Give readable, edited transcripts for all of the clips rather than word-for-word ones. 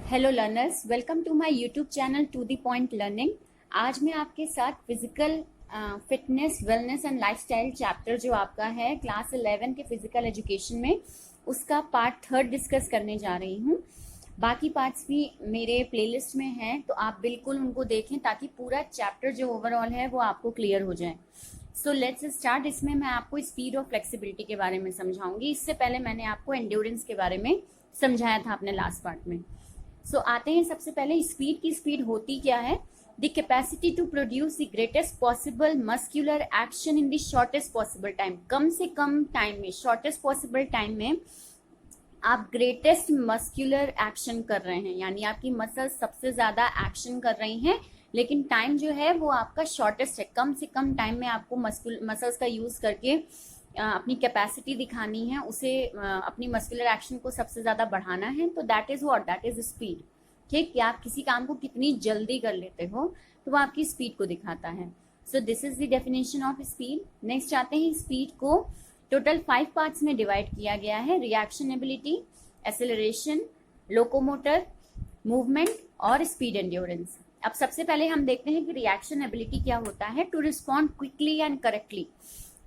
Hello learners, welcome to my YouTube channel to the point learning. आज मैं आपके साथ physical fitness, wellness and lifestyle chapter जो आपका है क्लास 11 के फिजिकल एजुकेशन में, उसका पार्ट 3 डिस्कस करने जा रही हूँ। बाकी पार्ट्स भी मेरे प्लेलिस्ट में हैं, तो आप बिल्कुल उनको देखें ताकि पूरा चैप्टर जो ओवरऑल है वो आपको क्लियर हो जाए। So let's start. इसमें मैं आपको स्पीड और फ्लेक्सिबिलिटी के बारे में समझाऊंगी। इससे पहले मैंने आपको एंड्योरेंस के बारे में समझाया था अपने लास्ट पार्ट में। सो आते हैं सबसे पहले स्पीड की। स्पीड होती क्या है? The capacity to produce the greatest possible muscular action in the shortest possible time. कम से कम टाइम में, शॉर्टेस्ट पॉसिबल टाइम में आप ग्रेटेस्ट मस्क्यूलर एक्शन कर रहे हैं, यानी आपकी मसल्स सबसे ज्यादा एक्शन कर रही हैं, लेकिन टाइम जो है वो आपका शॉर्टेस्ट है। कम से कम टाइम में आपको मसल्स का यूज करके अपनी कैपेसिटी दिखानी है, उसे अपनी मस्कुलर एक्शन को सबसे ज्यादा बढ़ाना है। तो that is what, that is speed. ठीक, कि आप किसी काम को कितनी जल्दी कर लेते हो तो वो आपकी स्पीड को दिखाता है। So this is the definition of speed. Next आते हैं, स्पीड को टोटल 5 पार्ट्स में डिवाइड किया गया है: reaction ability, acceleration, locomotor, movement और स्पीड एंड्योरेंस। अब सबसे पहले हम देखते हैं कि रिएक्शन एबिलिटी क्या होता है। To respond quickly and correctly.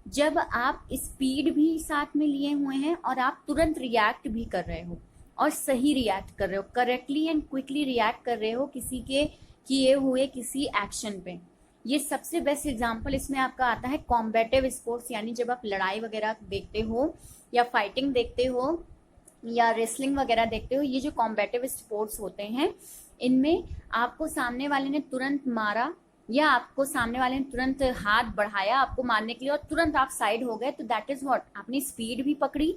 जब आप स्पीड भी साथ में लिए हुए हैं और आप तुरंत रिएक्ट भी कर रहे हो और सही रिएक्ट कर रहे हो, करेक्टली एंड क्विकली रिएक्ट कर रहे हो किसी के किए हुए किसी एक्शन पे। ये सबसे बेस्ट एग्जांपल इसमें आपका आता है कॉम्बैटिव स्पोर्ट्स, यानी जब आप लड़ाई वगैरह देखते हो या फाइटिंग देखते हो या रेसलिंग वगैरह देखते हो। ये जो कॉम्बैटिव स्पोर्ट्स होते हैं, इनमें आपको सामने वाले ने तुरंत मारा या आपको सामने वाले ने तुरंत हाथ बढ़ाया आपको मारने के लिए और तुरंत आप साइड हो गए, तो दैट इज व्हाट, आपने स्पीड भी पकड़ी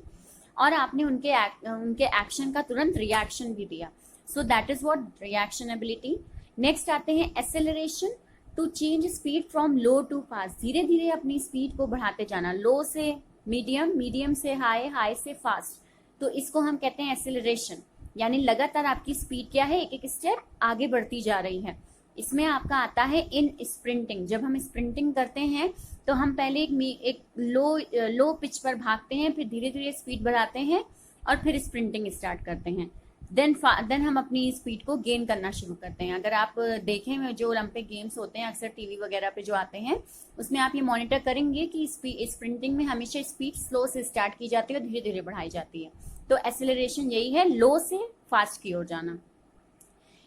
और आपने उनके एक्शन का तुरंत रिएक्शन भी दिया। So that is what reaction ability. Next आते हैं acceleration. To change speed from low to fast. धीरे धीरे अपनी स्पीड को बढ़ाते जाना, लो से मीडियम, मीडियम से हाई, हाई से फास्ट, तो इसको हम कहते हैं एक्सेलरेशन। यानी लगातार आपकी स्पीड क्या है, एक एक स्टेप आगे बढ़ती जा रही है। इसमें आपका आता है इन स्प्रिंटिंग। जब हम स्प्रिंटिंग करते हैं तो हम पहले एक लो पिच पर भागते हैं, फिर धीरे धीरे स्पीड बढ़ाते हैं और फिर स्प्रिंटिंग स्टार्ट करते हैं। देन हम अपनी स्पीड को गेन करना शुरू करते हैं। अगर आप देखें जो ओलंपिक गेम्स होते हैं अक्सर टीवी वगैरह पे जो आते हैं, उसमें आप ये मॉनिटर करेंगे कि स्प्रिंटिंग में हमेशा स्पीड स्लो से स्टार्ट की जाती है और धीरे धीरे बढ़ाई जाती है। तो एक्सेलरेशन यही है, लो से फास्ट की ओर जाना।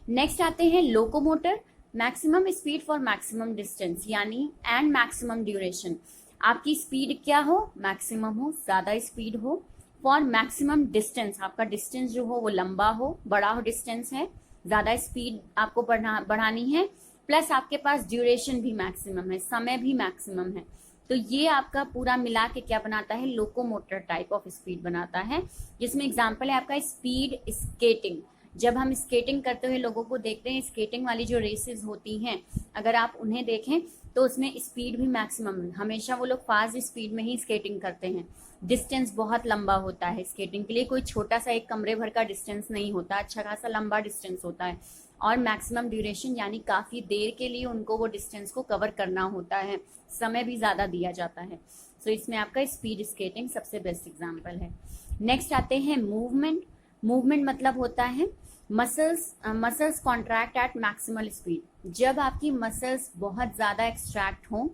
नेक्स्ट आते हैं locomotor. Maximum speed for maximum distance, यानी एंड मैक्सिमम ड्यूरेशन। आपकी स्पीड क्या हो, मैक्सिमम हो, ज्यादा स्पीड हो। फॉर मैक्सिमम डिस्टेंस, आपका डिस्टेंस जो हो वो लंबा हो, बड़ा हो डिस्टेंस है, ज्यादा स्पीड आपको बढ़ानी है, प्लस आपके पास ड्यूरेशन भी मैक्सिमम है, समय भी मैक्सिमम है। तो ये आपका पूरा मिला के क्या बनाता है, लोकोमोटर टाइप ऑफ स्पीड बनाता है। जिसमें एग्जाम्पल है आपका स्पीड स्केटिंग। जब हम स्केटिंग करते हुए लोगों को देखते हैं, स्केटिंग वाली जो रेसेस होती हैं, अगर आप उन्हें देखें तो उसमें स्पीड भी मैक्सिमम है। हमेशा वो लोग फास्ट स्पीड में ही स्केटिंग करते हैं। डिस्टेंस बहुत लंबा होता है स्केटिंग के लिए, कोई छोटा सा एक कमरे भर का डिस्टेंस नहीं होता, अच्छा खासा लंबा डिस्टेंस होता है। और मैक्सिमम ड्यूरेशन, यानी काफी देर के लिए उनको वो डिस्टेंस को कवर करना होता है, समय भी ज्यादा दिया जाता है। सो इसमें आपका स्पीड स्केटिंग सबसे बेस्ट एग्जाम्पल है। नेक्स्ट आते हैं मूवमेंट। मूवमेंट मतलब होता है muscles contract at maximal speed. जब आपकी मसल्स बहुत ज्यादा एक्सट्रैक्ट हो,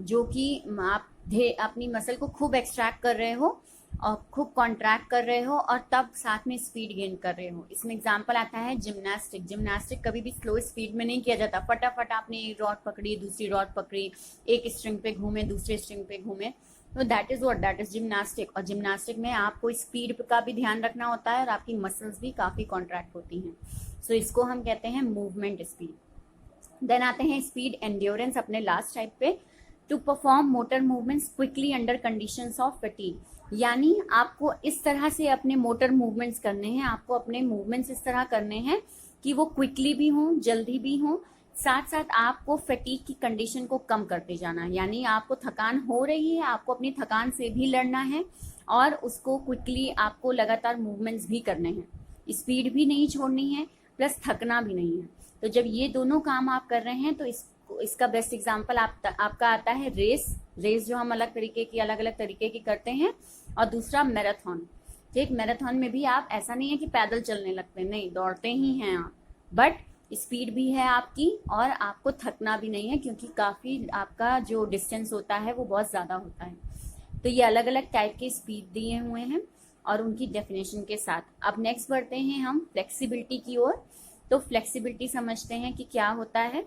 जो कि आप अपनी मसल को खूब एक्सट्रैक्ट कर रहे हो और खूब कॉन्ट्रैक्ट कर रहे हो और तब साथ में स्पीड गेन कर रहे हो। इसमें एग्जांपल आता है जिम्नास्टिक। जिम्नास्टिक कभी भी स्लो स्पीड में नहीं किया जाता, फटाफट आपने एक रॉड पकड़ी, दूसरी रॉड पकड़ी, एक स्ट्रिंग पे घूमे, दूसरे स्ट्रिंग पे घूमे, तो that is what, that is gymnastic. और जिम्नास्टिक में आपको स्पीड का भी ध्यान रखना होता है और आपकी मसल्स भी काफी कॉन्ट्रैक्ट होती हैं। सो इसको हम कहते हैं मूवमेंट स्पीड। देन आते हैं स्पीड एंड्योरेंस, अपने लास्ट टाइप पे। To perform motor movements quickly under conditions of fatigue. यानी आपको इस तरह से अपने मोटर मूवमेंट्स करने हैं, आपको अपने मूवमेंट्स इस तरह करने हैं कि वो क्विकली भी हों, जल्दी भी हों, साथ साथ आपको फटीग की कंडीशन को कम करते जाना है। यानी आपको थकान हो रही है, आपको अपनी थकान से भी लड़ना है और उसको क्विकली आपको लगातार मूवमेंट्स भी करने हैं, स्पीड भी नहीं छोड़नी है, प्लस थकना भी नहीं है। तो जब ये दोनों काम आप कर रहे हैं तो इसका बेस्ट एग्जांपल आपका आता है रेस जो हम अलग अलग तरीके की करते हैं, और दूसरा मैराथन। ठीक, मैराथन में भी आप ऐसा नहीं है कि पैदल चलने लगते, नहीं, दौड़ते ही हैं आप, बट स्पीड भी है आपकी और आपको थकना भी नहीं है, क्योंकि काफी आपका जो डिस्टेंस होता है वो बहुत ज्यादा होता है। तो ये अलग अलग टाइप के स्पीड दिए हुए हैं और उनकी डेफिनेशन के साथ। अब नेक्स्ट बढ़ते हैं हम फ्लेक्सिबिलिटी की ओर। तो फ्लेक्सिबिलिटी समझते हैं कि क्या होता है।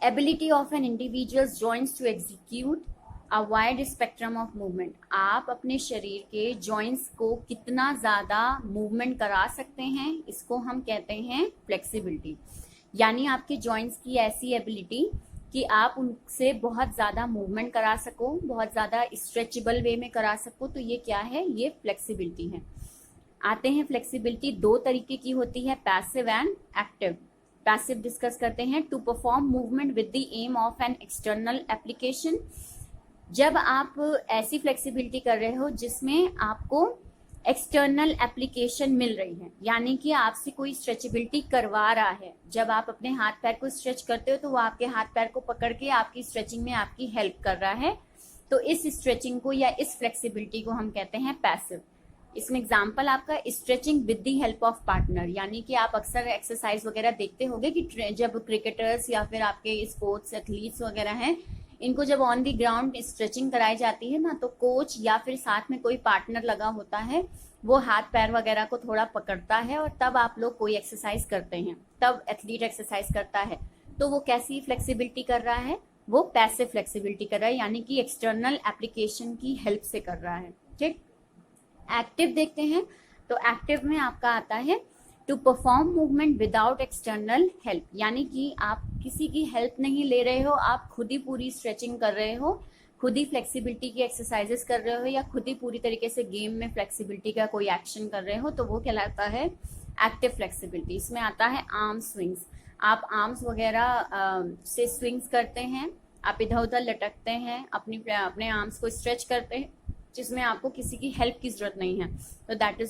Ability of an individuals joints to execute a wide spectrum of movement. आप अपने शरीर के जॉइंट्स को कितना ज्यादा मूवमेंट करा सकते हैं, इसको हम कहते हैं फ्लेक्सिबिलिटी। यानी आपके जॉइंट्स की ऐसी एबिलिटी कि आप उनसे बहुत ज्यादा मूवमेंट करा सको, बहुत ज्यादा स्ट्रेचेबल वे में करा सको, तो ये क्या है, ये फ्लेक्सिबिलिटी है। आते हैं, फ्लेक्सिबिलिटी दो तरीके की होती है, passive and active. Passive discuss करते हैं। To perform movement with the aim of an external application. जब आप ऐसी फ्लेक्सिबिलिटी कर रहे हो जिसमें आपको एक्सटर्नल एप्लीकेशन मिल रही है, यानी कि आपसे कोई स्ट्रेचेबिलिटी करवा रहा है। जब आप अपने हाथ पैर को स्ट्रेच करते हो तो वो आपके हाथ पैर को पकड़ के आपकी स्ट्रेचिंग में आपकी हेल्प कर रहा है, तो इस स्ट्रेचिंग को या इस फ्लेक्सिबिलिटी को हम कहते हैं पैसिव। इसमें एग्जांपल आपका stretching with the help of partner, यानी कि आप अक्सर एक्सरसाइज वगैरह देखते होंगे कि जब क्रिकेटर्स या फिर आपके स्पोर्ट्स एथलीट्स वगैरह हैं, इनको जब ऑन दी ग्राउंड स्ट्रेचिंग कराई जाती है ना, तो कोच या फिर साथ में कोई पार्टनर लगा होता है, वो हाथ पैर वगैरह को थोड़ा पकड़ता है और तब आप लोग कोई एक्सरसाइज करते हैं, तब एथलीट एक्सरसाइज करता है। तो वो कैसी फ्लेक्सिबिलिटी कर रहा है, वो पैसिव फ्लेक्सिबिलिटी कर रहा है, यानी कि एक्सटर्नल एप्लीकेशन की हेल्प से कर रहा है। ठीक, एक्टिव देखते हैं। तो एक्टिव में आपका आता है to perform movement without external help, यानी कि आप किसी की हेल्प नहीं ले रहे हो, आप खुद ही पूरी स्ट्रेचिंग कर रहे हो, खुद ही फ्लेक्सिबिलिटी की एक्सरसाइजेस कर रहे हो, या खुद ही पूरी तरीके से गेम में फ्लेक्सिबिलिटी का कोई एक्शन कर रहे हो, तो वो कहलाता है एक्टिव फ्लेक्सिबिलिटी। इसमें आता है आर्म स्विंग्स। आप आर्म्स वगैरह से स्विंग्स करते हैं, आप इधर उधर लटकते हैं, अपने आर्म्स को स्ट्रेच करते हैं, जिसमें आपको किसी की हेल्प की जरूरत नहीं है, तो दैट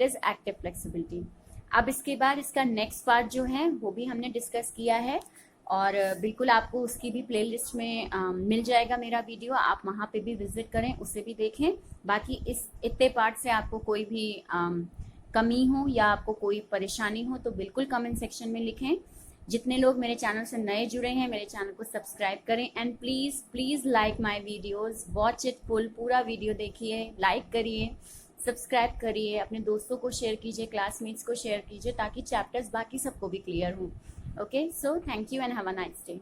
इज एक्टिव फ्लेक्सिबिलिटी। अब इसके बाद इसका नेक्स्ट पार्ट जो है वो भी हमने डिस्कस किया है, और बिल्कुल आपको उसकी भी प्लेलिस्ट में मिल जाएगा मेरा वीडियो, आप वहाँ पे भी विजिट करें, उसे भी देखें। बाकी इस इतने पार्ट से आपको कोई भी कमी हो या आपको कोई परेशानी हो तो बिल्कुल कमेंट सेक्शन में लिखें। जितने लोग मेरे चैनल से नए जुड़े हैं, मेरे चैनल को सब्सक्राइब करें, and please like my videos, watch it full, पूरा वीडियो देखिए, लाइक करिए, सब्सक्राइब करिए, अपने दोस्तों को शेयर कीजिए, क्लासमेट्स को शेयर कीजिए, ताकि चैप्टर्स बाकी सबको भी क्लियर हों। Okay, so thank you and have a nice day.